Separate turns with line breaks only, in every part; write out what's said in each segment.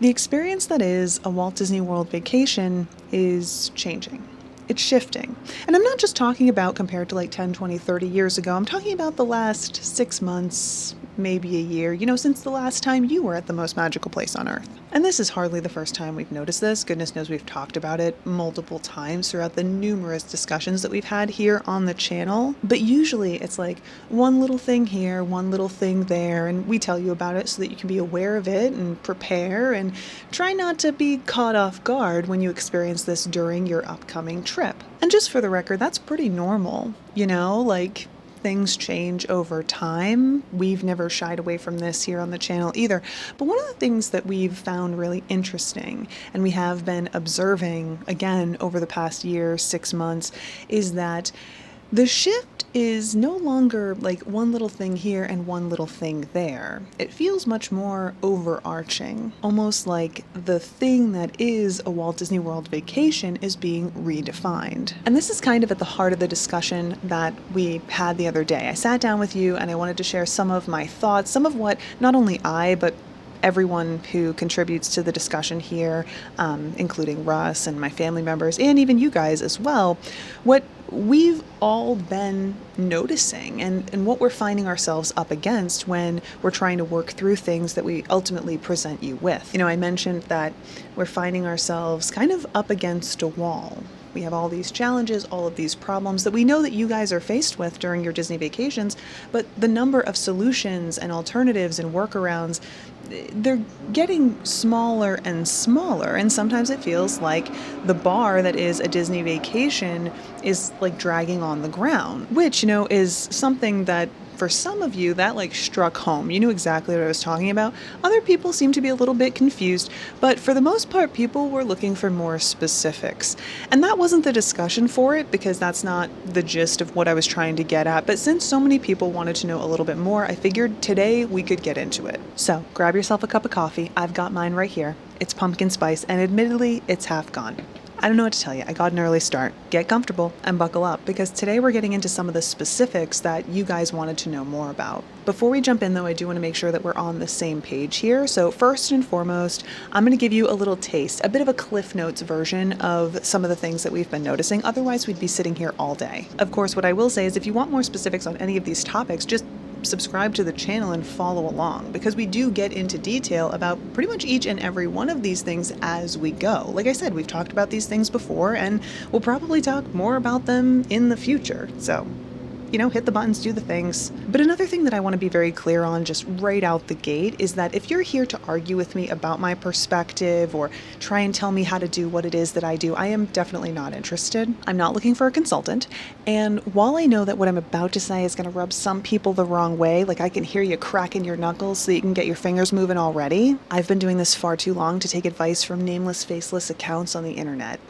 The experience that is a Walt Disney World vacation is changing. It's shifting. And I'm not just talking about compared to like 10, 20, 30 years ago. I'm talking about the last 6 months, maybe a year, since the last time you were at the most magical place on Earth. And this is hardly the first time we've noticed this. Goodness knows we've talked about it multiple times throughout the numerous discussions that we've had here on the channel. But usually it's like one little thing here, one little thing there, and we tell you about it so that you can be aware of it and prepare and try not to be caught off guard when you experience this during your upcoming trip. And just for the record, that's pretty normal, like things change over time. We've never shied away from this here on the channel either. But one of the things that we've found really interesting, and we have been observing again over the past year, 6 months, is that the shift is no longer like one little thing here and one little thing there. It feels much more overarching, almost like the thing that is a Walt Disney World vacation is being redefined. And this is kind of at the heart of the discussion that we had the other day. I sat down with you and I wanted to share some of my thoughts, some of what not only I, but everyone who contributes to the discussion here, including Russ and my family members, and even you guys as well, what we've all been noticing and what we're finding ourselves up against when we're trying to work through things that we ultimately present you with. I mentioned that we're finding ourselves kind of up against a wall. We have all these challenges, all of these problems that we know that you guys are faced with during your Disney vacations, but the number of solutions and alternatives and workarounds, they're getting smaller and smaller, and sometimes it feels like the bar that is a Disney vacation is like dragging on the ground, which, is something that for some of you that like struck home. You knew exactly what I was talking about. Other people seem to be a little bit confused, but for the most part, people were looking for more specifics. And that wasn't the discussion for it because that's not the gist of what I was trying to get at. But since so many people wanted to know a little bit more, I figured today we could get into it. So grab yourself a cup of coffee. I've got mine right here. It's pumpkin spice, and admittedly, it's half gone. I don't know what to tell you. I got an early start. Get comfortable and buckle up because today we're getting into some of the specifics that you guys wanted to know more about. Before we jump in though, I do want to make sure that we're on the same page here. So first and foremost, I'm going to give you a little taste, a bit of a Cliff Notes version of some of the things that we've been noticing. Otherwise, we'd be sitting here all day. Of course, what I will say is if you want more specifics on any of these topics, just subscribe to the channel and follow along because we do get into detail about pretty much each and every one of these things as we go. Like I said, we've talked about these things before and we'll probably talk more about them in the future. So, hit the buttons, do the things. But another thing that I want to be very clear on just right out the gate is that if you're here to argue with me about my perspective or try and tell me how to do what it is that I do, I am definitely not interested. I'm not looking for a consultant. And while I know that what I'm about to say is going to rub some people the wrong way, like I can hear you cracking your knuckles so you can get your fingers moving already, I've been doing this far too long to take advice from nameless, faceless accounts on the internet.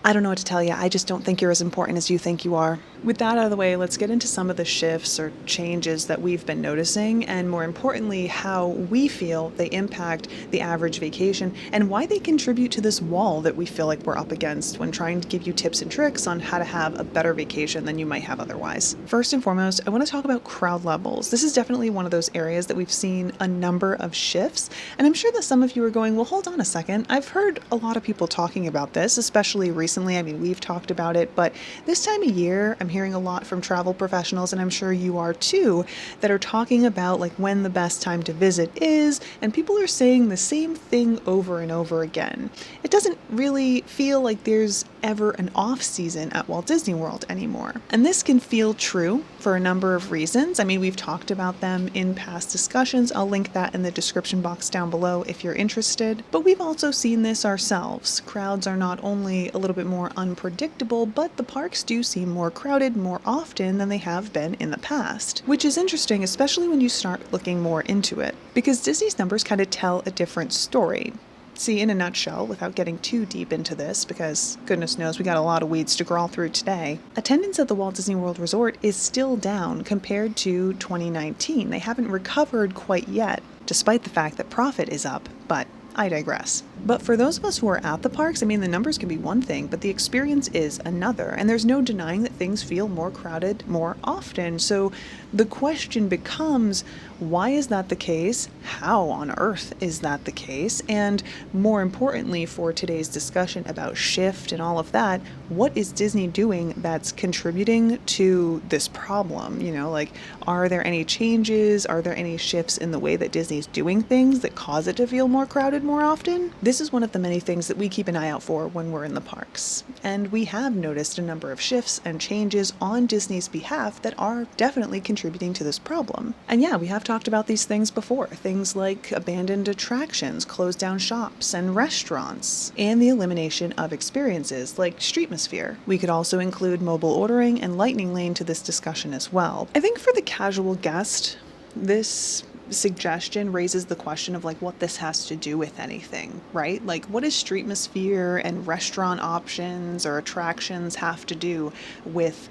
I don't know what to tell you. I just don't think you're as important as you think you are. With that out of the way, let's get into some of the shifts or changes that we've been noticing, and more importantly, how we feel they impact the average vacation and why they contribute to this wall that we feel like we're up against when trying to give you tips and tricks on how to have a better vacation than you might have otherwise. First and foremost, I want to talk about crowd levels. This is definitely one of those areas that we've seen a number of shifts, and I'm sure that some of you are going, well, hold on a second. I've heard a lot of people talking about this, especially recently. I mean, we've talked about it, but this time of year, I'm hearing a lot from travel professionals, and I'm sure you are too, that are talking about like when the best time to visit is, and people are saying the same thing over and over again. It doesn't really feel like there's ever an off season at Walt Disney World anymore. And this can feel true for a number of reasons. I mean, we've talked about them in past discussions. I'll link that in the description box down below if you're interested. But we've also seen this ourselves. Crowds are not only a little bit more unpredictable, but the parks do seem more crowded more often than they have been in the past, which is interesting, especially when you start looking more into it, because Disney's numbers kind of tell a different story. See, in a nutshell, without getting too deep into this, because goodness knows we got a lot of weeds to crawl through today, attendance at the Walt Disney World Resort is still down compared to 2019. They haven't recovered quite yet, despite the fact that profit is up, but I digress. But for those of us who are at the parks, I mean, the numbers can be one thing, but the experience is another. And there's no denying that things feel more crowded more often. So the question becomes, why is that the case? How on earth is that the case? And more importantly, for today's discussion about shift and all of that, what is Disney doing that's contributing to this problem? Like, are there any changes? Are there any shifts in the way that Disney's doing things that cause it to feel more crowded more often? This is one of the many things that we keep an eye out for when we're in the parks. And we have noticed a number of shifts and changes on Disney's behalf that are definitely contributing to this problem. And yeah, we have talked about these things before. Things like abandoned attractions, closed down shops and restaurants, and the elimination of experiences like Streetmosphere. We could also include mobile ordering and Lightning Lane to this discussion as well. I think for the casual guest, this suggestion raises the question of like what this has to do with anything, right? Like, what does Streetmosphere and restaurant options or attractions have to do with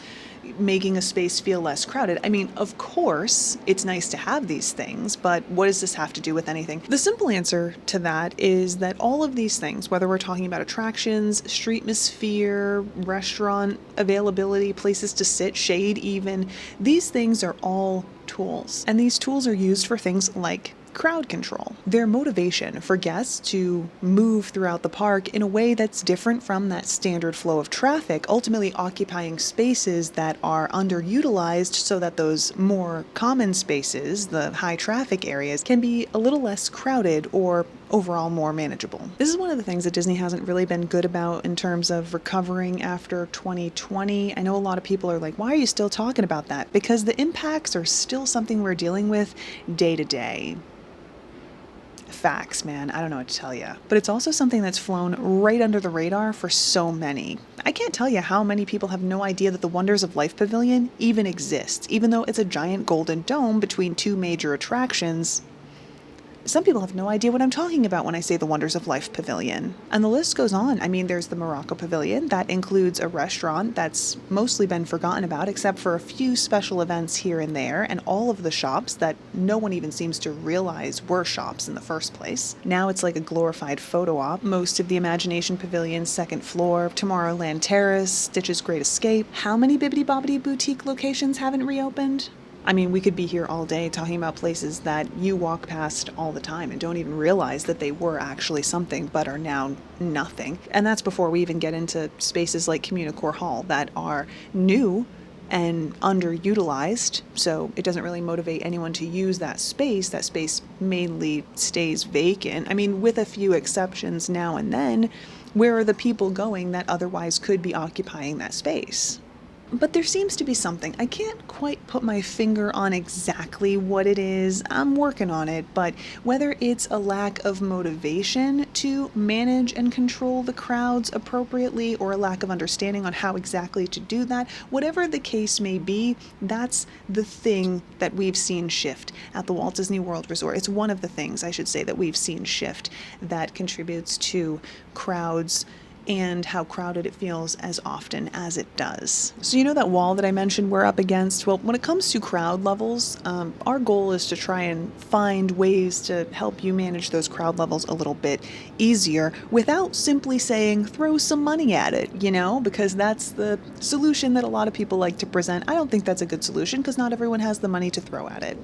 making a space feel less crowded? I mean, of course, it's nice to have these things, but what does this have to do with anything? The simple answer to that is that all of these things, whether we're talking about attractions, Streetmosphere, restaurant availability, places to sit, shade even, these things are all tools. And these tools are used for things like crowd control. Their motivation for guests to move throughout the park in a way that's different from that standard flow of traffic, ultimately occupying spaces that are underutilized so that those more common spaces, the high traffic areas, can be a little less crowded or overall more manageable. This is one of the things that Disney hasn't really been good about in terms of recovering after 2020. I know a lot of people are like, why are you still talking about that? Because the impacts are still something we're dealing with day to day. Facts, man. I don't know what to tell you. But it's also something that's flown right under the radar for so many. I can't tell you how many people have no idea that the Wonders of Life Pavilion even exists, even though it's a giant golden dome between two major attractions. Some people have no idea what I'm talking about when I say the Wonders of Life Pavilion. And the list goes on. I mean, there's the Morocco Pavilion. That includes a restaurant that's mostly been forgotten about, except for a few special events here and there, and all of the shops that no one even seems to realize were shops in the first place. Now it's like a glorified photo op. Most of the Imagination Pavilion's second floor, Tomorrowland Terrace, Stitch's Great Escape. How many Bibbidi Bobbidi boutique locations haven't reopened? I mean, we could be here all day talking about places that you walk past all the time and don't even realize that they were actually something but are now nothing. And that's before we even get into spaces like Communicore Hall that are new and underutilized, so it doesn't really motivate anyone to use that space. That space mainly stays vacant. I mean, with a few exceptions now and then, where are the people going that otherwise could be occupying that space? But there seems to be something. I can't quite put my finger on exactly what it is. I'm working on it, but whether it's a lack of motivation to manage and control the crowds appropriately or a lack of understanding on how exactly to do that, whatever the case may be, that's the thing that we've seen shift at the Walt Disney World Resort. It's one of the things, I should say, that we've seen shift that contributes to crowds and how crowded it feels as often as it does. So you know that wall that I mentioned we're up against? Well, when it comes to crowd levels, our goal is to try and find ways to help you manage those crowd levels a little bit easier without simply saying throw some money at it, because that's the solution that a lot of people like to present. I don't think that's a good solution because not everyone has the money to throw at it.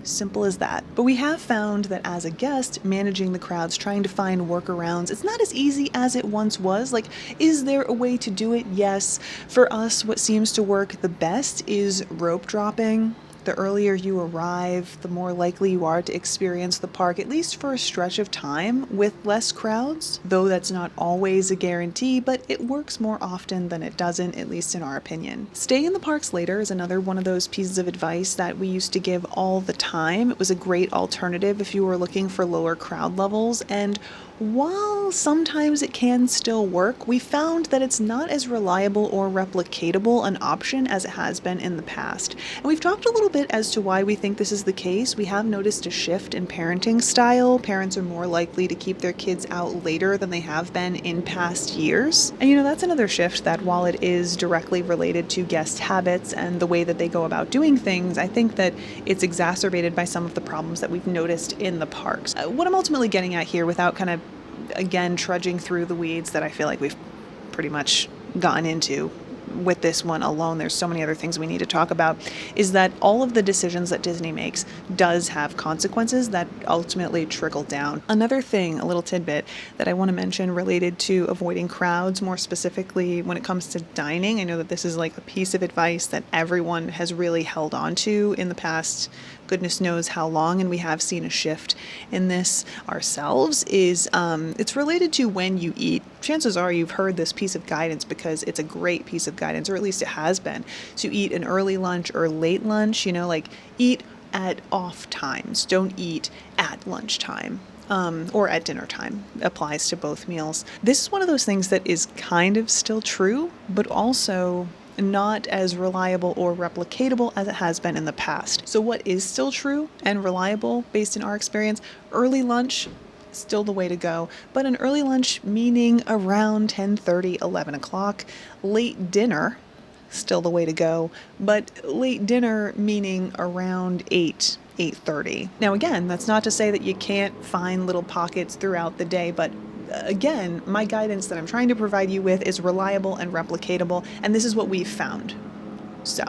Simple as that. But we have found that as a guest, managing the crowds, trying to find workarounds, it's not as easy as it once was. Like, is there a way to do it? Yes. For us, what seems to work the best is rope dropping. The earlier you arrive, the more likely you are to experience the park, at least for a stretch of time, with less crowds, though that's not always a guarantee, but it works more often than it doesn't, at least in our opinion. Stay in the parks later is another one of those pieces of advice that we used to give all the time. It was a great alternative if you were looking for lower crowd levels, and while sometimes it can still work, we found that it's not as reliable or replicatable an option as it has been in the past. And we've talked a little bit bit as to why we think this is the case. We have noticed a shift in parenting style. Parents are more likely to keep their kids out later than they have been in past years. And that's another shift that, while it is directly related to guest habits and the way that they go about doing things, I think that it's exacerbated by some of the problems that we've noticed in the parks. What I'm ultimately getting at here, without kind of, again, trudging through the weeds that I feel like we've pretty much gotten into with this one alone, there's so many other things we need to talk about, is that all of the decisions that Disney makes does have consequences that ultimately trickle down. Another thing, a little tidbit that I want to mention related to avoiding crowds, more specifically when it comes to dining. I know that this is like a piece of advice that everyone has really held on to in the past goodness knows how long, and we have seen a shift in this ourselves, is it's related to when you eat. Chances are you've heard this piece of guidance because it's a great piece of guidance, or at least it has been, to eat an early lunch or late lunch, like eat at off times. Don't eat at lunchtime. Or at dinner time. Applies to both meals. This is one of those things that is kind of still true, but also not as reliable or replicatable as it has been in the past. So what is still true and reliable based in our experience? Early lunch, still the way to go, but an early lunch meaning around 10:30, 11 o'clock. Late dinner, still the way to go, but late dinner meaning around 8:30. Now again, that's not to say that you can't find little pockets throughout the day, but again, my guidance that I'm trying to provide you with is reliable and replicatable, and this is what we've found. So,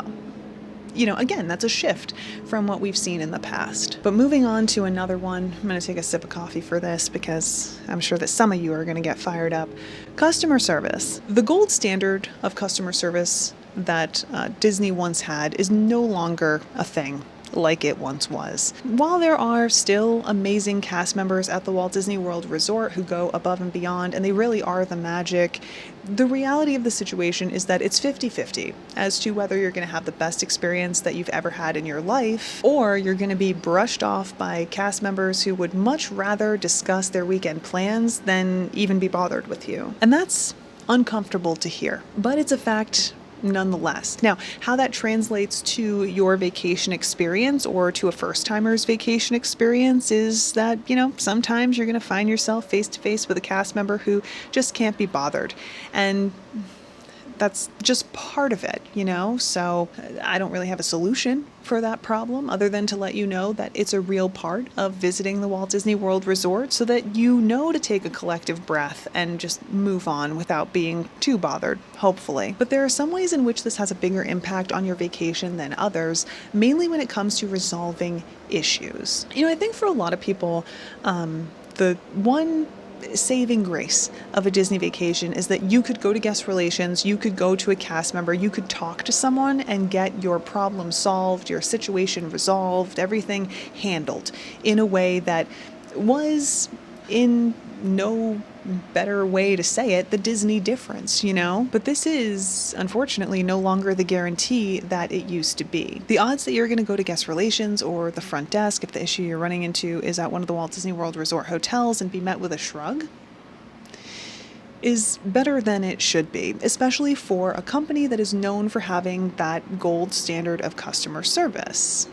again, that's a shift from what we've seen in the past. But moving on to another one, I'm going to take a sip of coffee for this because I'm sure that some of you are going to get fired up. Customer service. The gold standard of customer service that Disney once had is no longer a thing like it once was. While there are still amazing cast members at the Walt Disney World Resort who go above and beyond, and they really are the magic, the reality of the situation is that it's 50-50 as to whether you're going to have the best experience that you've ever had in your life, or you're going to be brushed off by cast members who would much rather discuss their weekend plans than even be bothered with you. And that's uncomfortable to hear, but it's a fact nonetheless. Now, how that translates to your vacation experience or to a first-timer's vacation experience is that, sometimes you're going to find yourself face-to-face with a cast member who just can't be bothered. And that's just part of it, So I don't really have a solution for that problem other than to let you know that it's a real part of visiting the Walt Disney World Resort, so that to take a collective breath and just move on without being too bothered, hopefully. But there are some ways in which this has a bigger impact on your vacation than others, mainly when it comes to resolving issues. I think for a lot of people, the one saving grace of a Disney vacation is that you could go to guest relations, you could go to a cast member, you could talk to someone and get your problem solved, your situation resolved, everything handled in a way that was, in no better way to say it, the Disney difference, But this is, unfortunately, no longer the guarantee that it used to be. The odds that you're going to go to guest relations or the front desk if the issue you're running into is at one of the Walt Disney World Resort hotels and be met with a shrug is better than it should be, especially for a company that is known for having that gold standard of customer service.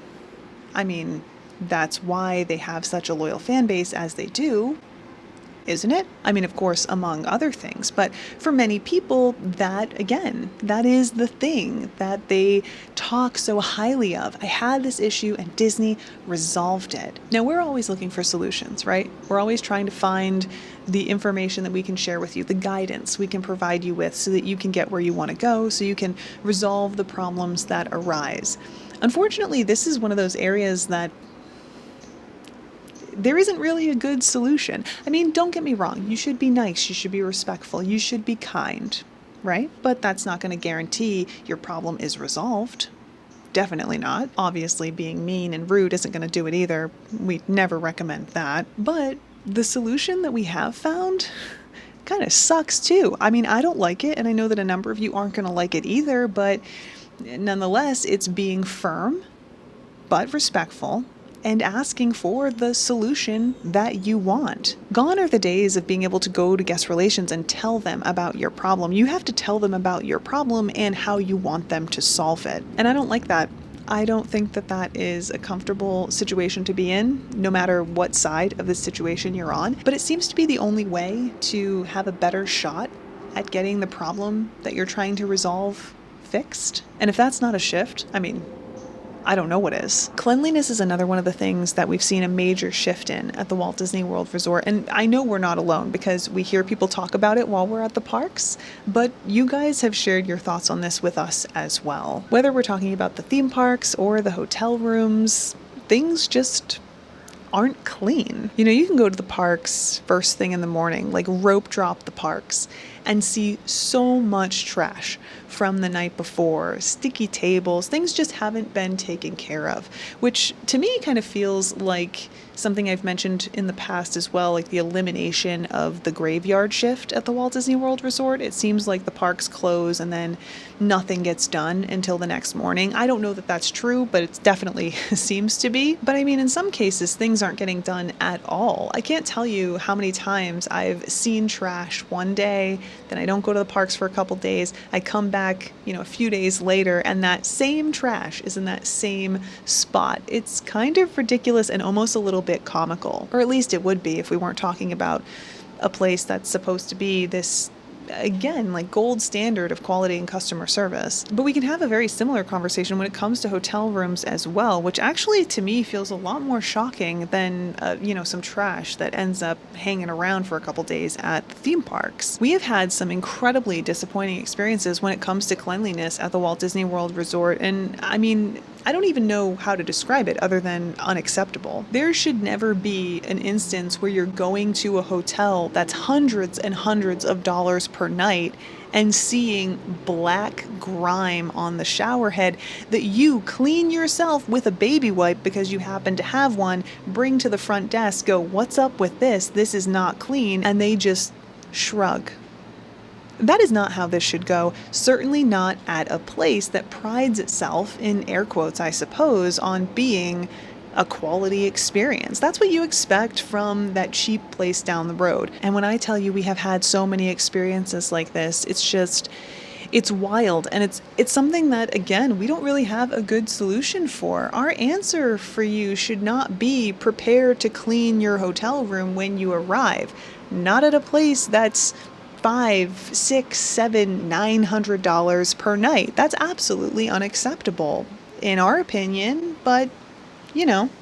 I mean, that's why they have such a loyal fan base as they do, isn't it? I mean, of course, among other things, but for many people, that is the thing that they talk so highly of. I had this issue and Disney resolved it. Now, we're always looking for solutions, right? We're always trying to find the information that we can share with you, the guidance we can provide you with so that you can get where you want to go, so you can resolve the problems that arise. Unfortunately, this is one of those areas that there isn't really a good solution. I mean, don't get me wrong. You should be nice. You should be respectful. You should be kind, right? But that's not going to guarantee your problem is resolved. Definitely not. Obviously, being mean and rude isn't going to do it either. We never recommend that. But the solution that we have found kind of sucks too. I mean, I don't like it, and I know that a number of you aren't going to like it either, but nonetheless, it's being firm but respectful and asking for the solution that you want. Gone are the days of being able to go to guest relations and tell them about your problem. You have to tell them about your problem and how you want them to solve it. And I don't like that I don't think that that is a comfortable situation to be in, no matter what side of the situation you're on. But it seems to be the only way to have a better shot at getting the problem that you're trying to resolve fixed. And if that's not a shift, I don't know what is. Cleanliness is another one of the things that we've seen a major shift in at the Walt Disney World Resort. And I know we're not alone because we hear people talk about it while we're at the parks, but you guys have shared your thoughts on this with us as well. Whether we're talking about the theme parks or the hotel rooms, things just aren't clean. You can go to the parks first thing in the morning, like rope drop the parks, and see so much trash from the night before, sticky tables, things just haven't been taken care of, which to me kind of feels like something I've mentioned in the past as well, like the elimination of the graveyard shift at the Walt Disney World Resort. It seems like the parks close and then nothing gets done until the next morning. I don't know that that's true, but it definitely seems to be. But in some cases, things aren't getting done at all. I can't tell you how many times I've seen trash one day, then I don't go to the parks for a couple days. I come back, a few days later, and that same trash is in that same spot. It's kind of ridiculous and almost a little bit comical, or at least it would be if we weren't talking about a place that's supposed to be this, again, like gold standard of quality and customer service. But we can have a very similar conversation when it comes to hotel rooms as well, which actually to me feels a lot more shocking than, some trash that ends up hanging around for a couple days at the theme parks. We have had some incredibly disappointing experiences when it comes to cleanliness at the Walt Disney World Resort. And I don't even know how to describe it other than unacceptable. There should never be an instance where you're going to a hotel that's hundreds and hundreds of dollars per night and seeing black grime on the shower head that you clean yourself with a baby wipe because you happen to have one, bring to the front desk, go, "What's up with this? This is not clean," and they just shrug. That is not how this should go. Certainly not at a place that prides itself, in air quotes, I suppose, on being a quality experience. That's what you expect from that cheap place down the road. And when I tell you we have had so many experiences like this, it's wild. And it's something that, again, we don't really have a good solution for. Our answer for you should not be prepare to clean your hotel room when you arrive. Not at a place that's $500, $600, $700, $900 per night. That's absolutely unacceptable, in our opinion, but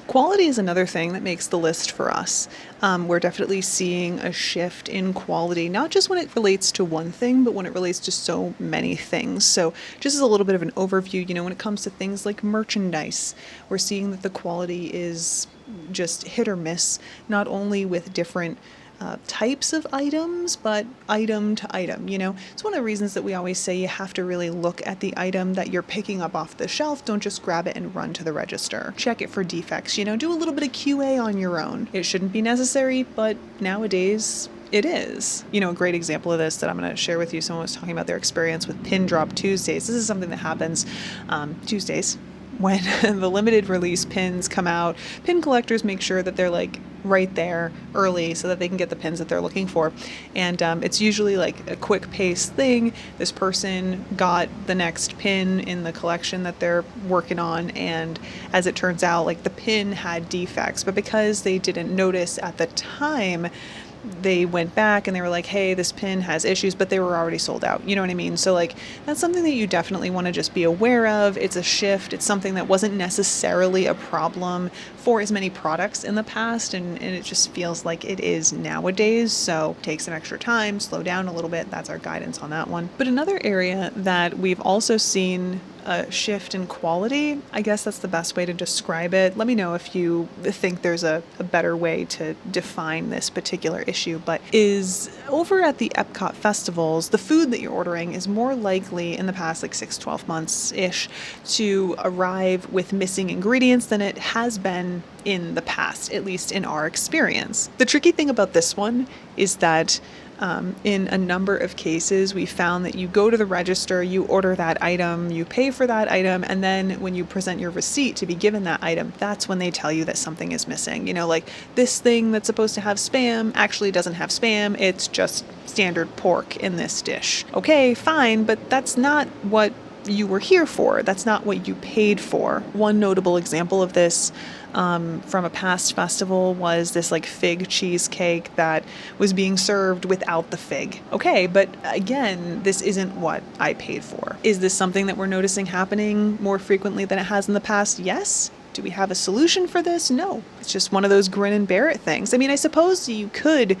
quality is another thing that makes the list for us. We're definitely seeing a shift in quality, not just when it relates to one thing, but when it relates to so many things. So just as a little bit of an overview, when it comes to things like merchandise, we're seeing that the quality is just hit or miss, not only with different types of items, but item to item. It's one of the reasons that we always say you have to really look at the item that you're picking up off the shelf. Don't just grab it and run to the register. Check it for defects, do a little bit of QA on your own. It shouldn't be necessary, but nowadays it is. A great example of this that I'm going to share with you, someone was talking about their experience with Pin Drop Tuesdays. This is something that happens Tuesdays when the limited release pins come out. Pin collectors make sure that they're right there early so that they can get the pins that they're looking for. And it's usually like a quick pace thing. This person got the next pin in the collection that they're working on, and as it turns out, the pin had defects, but because they didn't notice at the time, they went back and they were like, hey, this pin has issues, but they were already sold out. You know what I mean? So that's something that you definitely want to just be aware of. It's a shift. It's something that wasn't necessarily a problem for as many products in the past, and it just feels like it is nowadays. So take some extra time, slow down a little bit. That's our guidance on that one. But another area that we've also seen a shift in quality, I guess that's the best way to describe it. Let me know if you think there's a better way to define this particular issue, but is over at the Epcot festivals, the food that you're ordering is more likely in the past 6-12 months-ish to arrive with missing ingredients than it has been in the past, at least in our experience. The tricky thing about this one is that in a number of cases, we found that you go to the register, you order that item, you pay for that item, and then when you present your receipt to be given that item, that's when they tell you that something is missing. This thing that's supposed to have Spam actually doesn't have Spam, it's just standard pork in this dish. Okay, fine, but that's not what you were here for. That's not what you paid for. One notable example of this from a past festival was this like fig cheesecake that was being served without the fig. Okay, but again, this isn't what I paid for. Is this something that we're noticing happening more frequently than it has in the past? Yes. Do we have a solution for this? No. It's just one of those grin and bear it things. I mean, I suppose you could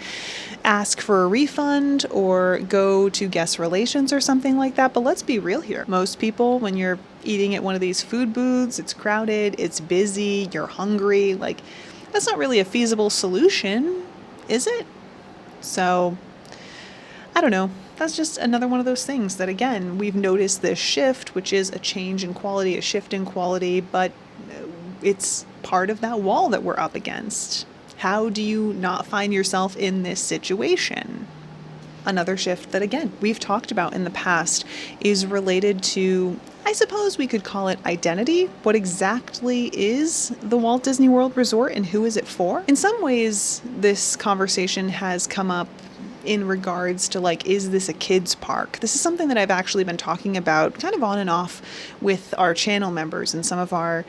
ask for a refund or go to guest relations or something like that, but let's be real here. Most people, when you're eating at one of these food booths, it's crowded, it's busy, you're hungry, like, that's not really a feasible solution, is it? So, I don't know. That's just another one of those things that, again, we've noticed this shift, which is a change in quality, a shift in quality, but it's part of that wall that we're up against. How do you not find yourself in this situation? Another shift that, again, we've talked about in the past is related to, I suppose we could call it identity. What exactly is the Walt Disney World Resort and who is it for? In some ways, this conversation has come up in regards to like, is this a kids park? This is something that I've actually been talking about kind of on and off with our channel members and some of our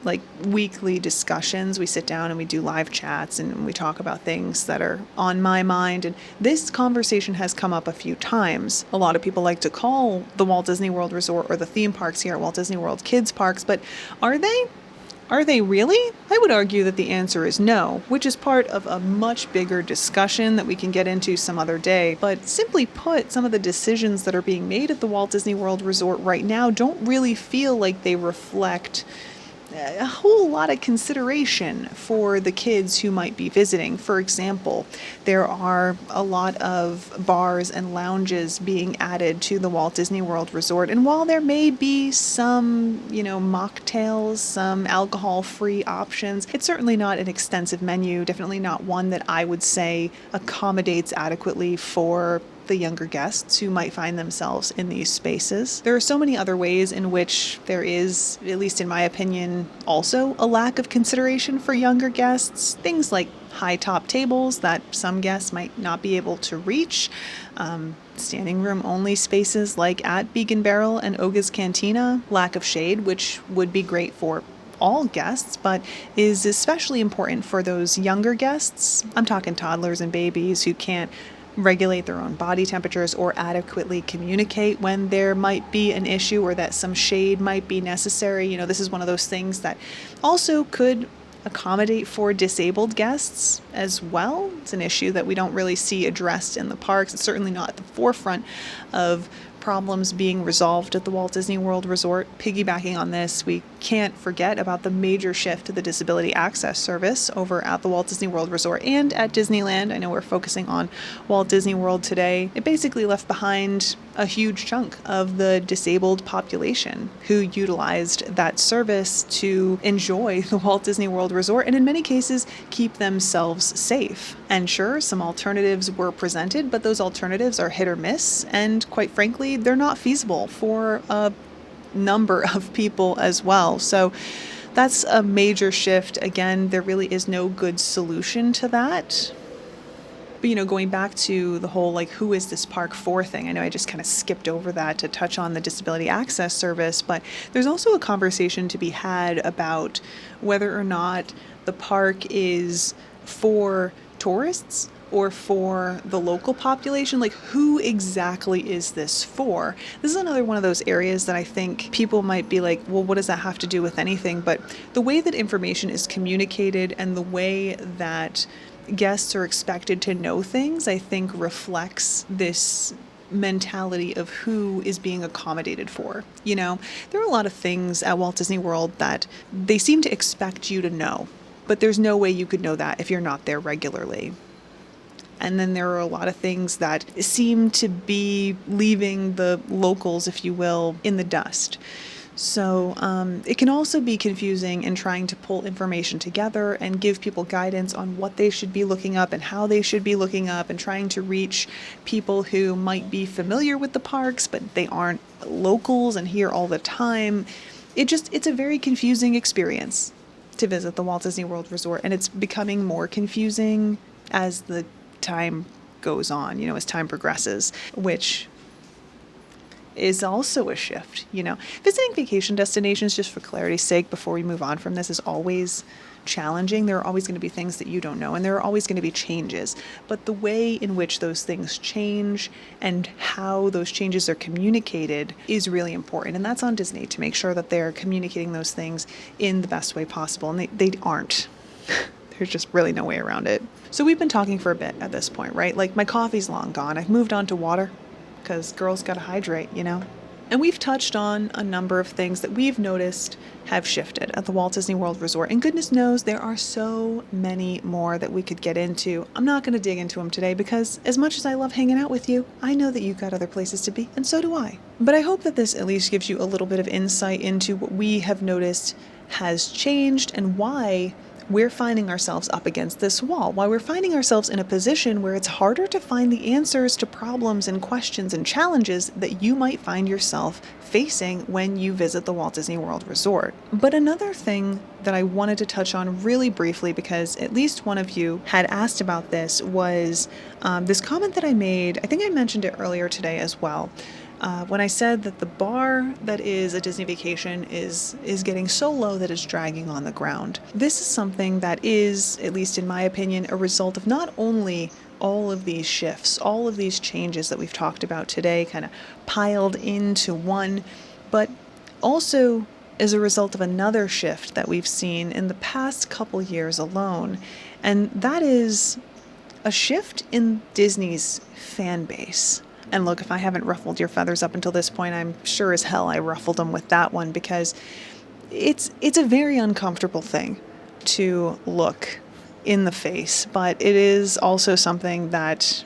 like weekly discussions. We sit down and we do live chats and we talk about things that are on my mind. And this conversation has come up a few times. A lot of people like to call the Walt Disney World Resort or the theme parks here at Walt Disney World kids parks, but are they? Are they really? I would argue that the answer is no, which is part of a much bigger discussion that we can get into some other day. But simply put, some of the decisions that are being made at the Walt Disney World Resort right now don't really feel like they reflect a whole lot of consideration for the kids who might be visiting. For example, there are a lot of bars and lounges being added to the Walt Disney World Resort, and while there may be some, mocktails, some alcohol-free options, it's certainly not an extensive menu, definitely not one that I would say accommodates adequately for the younger guests who might find themselves in these spaces. There are so many other ways in which there is, at least in my opinion, also a lack of consideration for younger guests. Things like high top tables that some guests might not be able to reach, standing room only spaces like at Beacon Barrel and Oga's Cantina, lack of shade, which would be great for all guests, but is especially important for those younger guests. I'm talking toddlers and babies who can't regulate their own body temperatures or adequately communicate when there might be an issue or that some shade might be necessary. This is one of those things that also could accommodate for disabled guests as well. It's an issue that we don't really see addressed in the parks. It's certainly not at the forefront of problems being resolved at the Walt Disney World Resort. Piggybacking on this, we can't forget about the major shift to the Disability Access Service over at the Walt Disney World Resort and at Disneyland. I know we're focusing on Walt Disney World today. It basically left behind a huge chunk of the disabled population who utilized that service to enjoy the Walt Disney World Resort and in many cases keep themselves safe. And sure, some alternatives were presented, but those alternatives are hit or miss, and quite frankly, they're not feasible for a number of people as well. So that's a major shift. Again, there really is no good solution to that. But, going back to the whole, who is this park for thing? I know I just kind of skipped over that to touch on the Disability Access Service, but there's also a conversation to be had about whether or not the park is for tourists or for the local population. Who exactly is this for? This is another one of those areas that I think people might be like, well, what does that have to do with anything? But the way that information is communicated and the way that guests are expected to know things, I think reflects this mentality of who is being accommodated for. There are a lot of things at Walt Disney World that they seem to expect you to know, but there's no way you could know that if you're not there regularly. And then there are a lot of things that seem to be leaving the locals, if you will, in the dust. So it can also be confusing in trying to pull information together and give people guidance on what they should be looking up and how they should be looking up, and trying to reach people who might be familiar with the parks, but they aren't locals and here all the time. It's a very confusing experience to visit the Walt Disney World Resort, and it's becoming more confusing as the time goes on, as time progresses, which is also a shift. Visiting vacation destinations, just for clarity's sake, before we move on from this, is always challenging. There are always going to be things that you don't know, and there are always going to be changes. But the way in which those things change and how those changes are communicated is really important. And that's on Disney, to make sure that they're communicating those things in the best way possible. And they aren't. There's just really no way around it. So we've been talking for a bit at this point, right? Like, my coffee's long gone. I've moved on to water because girls got to hydrate, And we've touched on a number of things that we've noticed have shifted at the Walt Disney World Resort. And goodness knows there are so many more that we could get into. I'm not going to dig into them today because as much as I love hanging out with you, I know that you've got other places to be, and so do I. But I hope that this at least gives you a little bit of insight into what we have noticed has changed and why we're finding ourselves up against this wall, why we're finding ourselves in a position where it's harder to find the answers to problems and questions and challenges that you might find yourself facing when you visit the Walt Disney World Resort. But another thing that I wanted to touch on really briefly, because at least one of you had asked about this, was this comment that I made. I think I mentioned it earlier today as well. When I said that the bar that is a Disney vacation is getting so low that it's dragging on the ground. This is something that is, at least in my opinion, a result of not only all of these shifts, all of these changes that we've talked about today kind of piled into one, but also as a result of another shift that we've seen in the past couple years alone. And that is a shift in Disney's fan base. And look, if I haven't ruffled your feathers up until this point, I'm sure as hell I ruffled them with that one, because it's a very uncomfortable thing to look in the face, but it is also something that,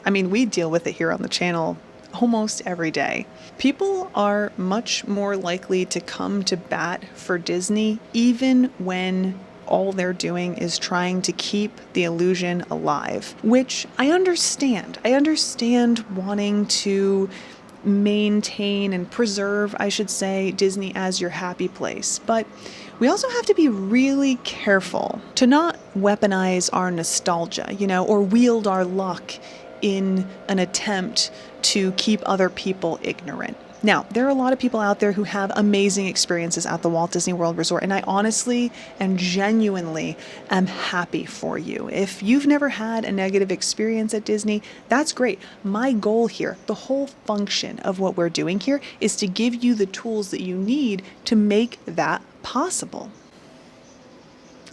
we deal with it here on the channel almost every day. People are much more likely to come to bat for Disney even when all they're doing is trying to keep the illusion alive, which I understand. I understand wanting to maintain and preserve, I should say, Disney as your happy place. But we also have to be really careful to not weaponize our nostalgia, or wield our luck in an attempt to keep other people ignorant. Now, there are a lot of people out there who have amazing experiences at the Walt Disney World Resort, and I honestly and genuinely am happy for you. If you've never had a negative experience at Disney, that's great. My goal here, the whole function of what we're doing here, is to give you the tools that you need to make that possible.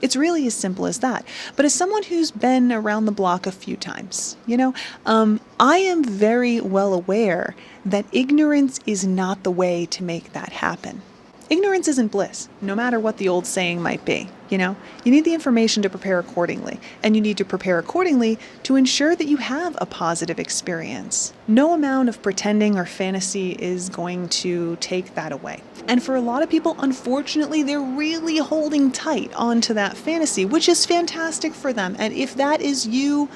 It's really as simple as that. But as someone who's been around the block a few times, I am very well aware that ignorance is not the way to make that happen. Ignorance isn't bliss, no matter what the old saying might be. You need the information to prepare accordingly, and you need to prepare accordingly to ensure that you have a positive experience. No amount of pretending or fantasy is going to take that away. And for a lot of people, unfortunately, they're really holding tight onto that fantasy, which is fantastic for them. And if that is you,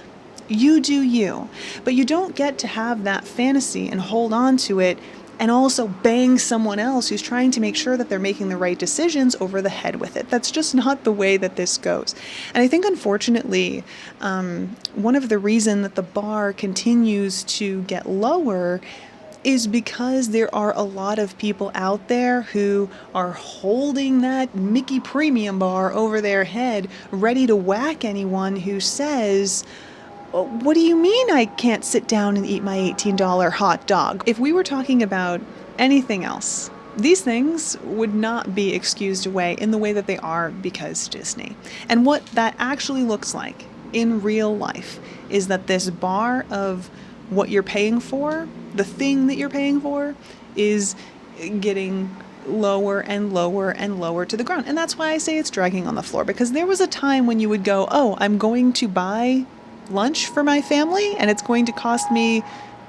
you do you. But you don't get to have that fantasy and hold on to it and also bang someone else who's trying to make sure that they're making the right decisions over the head with it. That's just not the way that this goes. And I think, unfortunately, one of the reasons that the bar continues to get lower is because there are a lot of people out there who are holding that Mickey Premium bar over their head, ready to whack anyone who says, "What do you mean I can't sit down and eat my $18 hot dog?" If we were talking about anything else, these things would not be excused away in the way that they are because Disney. And what that actually looks like in real life is that this bar of what you're paying for, the thing that you're paying for, is getting lower and lower and lower to the ground. And that's why I say it's dragging on the floor, because there was a time when you would go, "Oh, I'm going to buy lunch for my family and it's going to cost me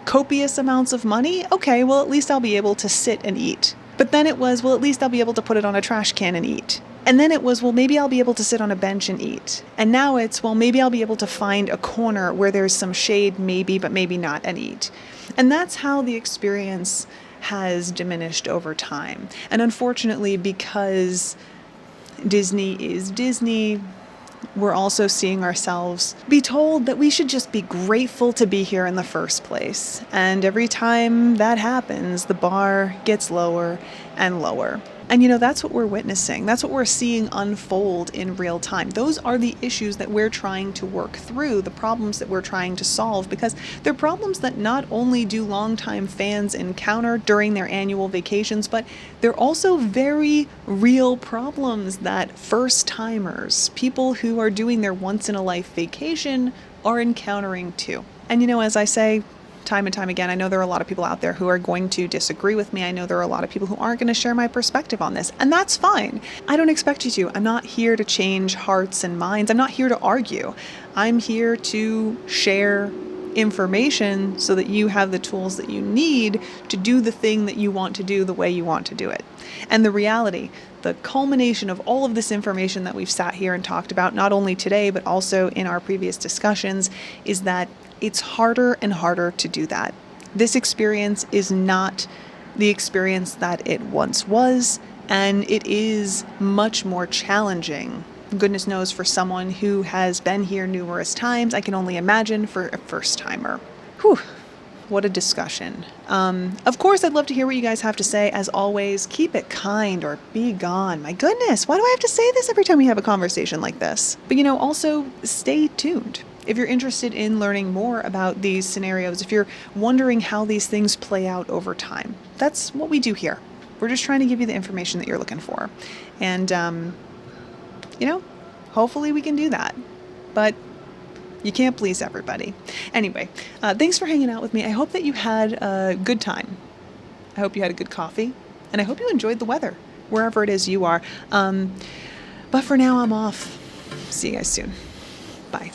copious amounts of money. Okay, well, at least I'll be able to sit and eat." But then it was, well, at least I'll be able to put it on a trash can and eat. And then it was, well, maybe I'll be able to sit on a bench and eat. And now it's, well, maybe I'll be able to find a corner where there's some shade, maybe, but maybe not, and eat. And that's how the experience has diminished over time. And unfortunately, because Disney is Disney, we're also seeing ourselves be told that we should just be grateful to be here in the first place. And every time that happens, the bar gets lower and lower. And that's what we're witnessing. That's what we're seeing unfold in real time. Those are the issues that we're trying to work through, the problems that we're trying to solve, because they're problems that not only do longtime fans encounter during their annual vacations, but they're also very real problems that first-timers, people who are doing their once-in-a-life vacation, are encountering too. And as I say, time and time again, I know there are a lot of people out there who are going to disagree with me. I know there are a lot of people who aren't going to share my perspective on this, and that's fine. I don't expect you to. I'm not here to change hearts and minds. I'm not here to argue. I'm here to share information so that you have the tools that you need to do the thing that you want to do the way you want to do it. And the reality, the culmination of all of this information that we've sat here and talked about, not only today, but also in our previous discussions, is that it's harder and harder to do that. This experience is not the experience that it once was, and it is much more challenging. Goodness knows, for someone who has been here numerous times. I can only imagine for a first-timer. Whew. What a discussion. Of course, I'd love to hear what you guys have to say. As always, keep it kind or be gone. My goodness, why do I have to say this every time we have a conversation like this? But also stay tuned. If you're interested in learning more about these scenarios, if you're wondering how these things play out over time, that's what we do here. We're just trying to give you the information that you're looking for. And, hopefully we can do that. But you can't please everybody. Anyway, thanks for hanging out with me. I hope that you had a good time. I hope you had a good coffee. And I hope you enjoyed the weather, wherever it is you are. But for now, I'm off. See you guys soon. Bye.